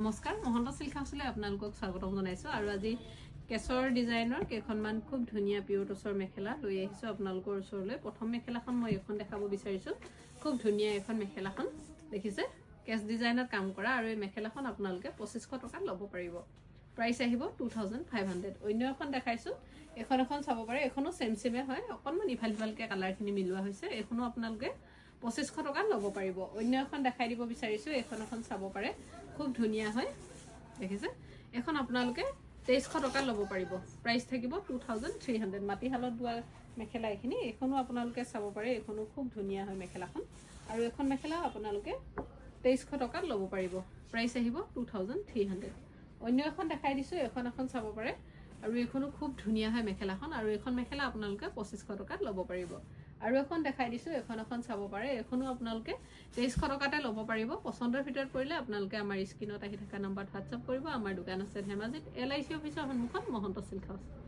নমস্কাৰ মহন্ত সিল্ক হাউচলৈ আপোনালোকক স্বাগতম জনাইছো আৰু আজি কেশৰ ডিজাইনৰ কেইখনমান খুব ধুনীয়া পিয়ৰ টচৰ মেখেলা লৈ আহিছো আপোনালোকৰ ওচৰলৈ প্ৰথম মেখেলাখন মই এখন দেখাব বিচাৰিছো খুব ধুনীয়া এখন মেখেলাখন দেখিছে কেশ ডিজাইনত কাম কৰা আৰু এই মেখেলাখন আপোনালোকে 2500 টকাত ল'ব পাৰিব প্ৰাইস আহিব 2500 অন্য এখন দেখাইছো এখন চাব পাৰে এখনো সেমে হয় অকনমান ইফালকে কালাৰখিনি মিলোৱা হৈছে এখনো আপোনালোকে 2500 টকাত ল'ব পাৰিব অন্য এখন দেখাই দিব বিচাৰিছো এখন চাব পাৰে খুব ধুনীয়া হয় দেখিছে এখন আপোনালোকে 2300 টকা ল'ব পাৰিব প্ৰাইস থাকিব 2300 মাটিহালত দুৱা মেখেলা এখিনি এখনো আপোনালোকে চাব পাৰে এখনো খুব ধুনীয়া হয় মেখেলাখন আৰু এখন মেখেলা আপোনালোকে 2300 টকাত ল'ব পাৰিব প্ৰাইস আহিব 2300 অন্য এখন দেখাই দিছো এখন চাব পাৰে আৰু এখনো খুব ধুনীয়া হয় মেখেলাখন আৰু এখন মেখেলা আপোনালোকে 2500 টকাত ল'ব পাৰিব আৰু এখন দেখাই দিছো এখন চাব পাৰে এখনো আপোনালোকে 2300 টকাতে ল'ব পাৰিব পছন্দৰ ভিতৰত পৰিলে আপোনালোকে আমাৰ স্ক্ৰিনত আহি থকা নম্বৰত WhatsApp কৰিব আমাৰ দোকান আছে ধেমাজিত LIC অফিচৰ সন্মুখত মহন্ত সিল্ক হাউচ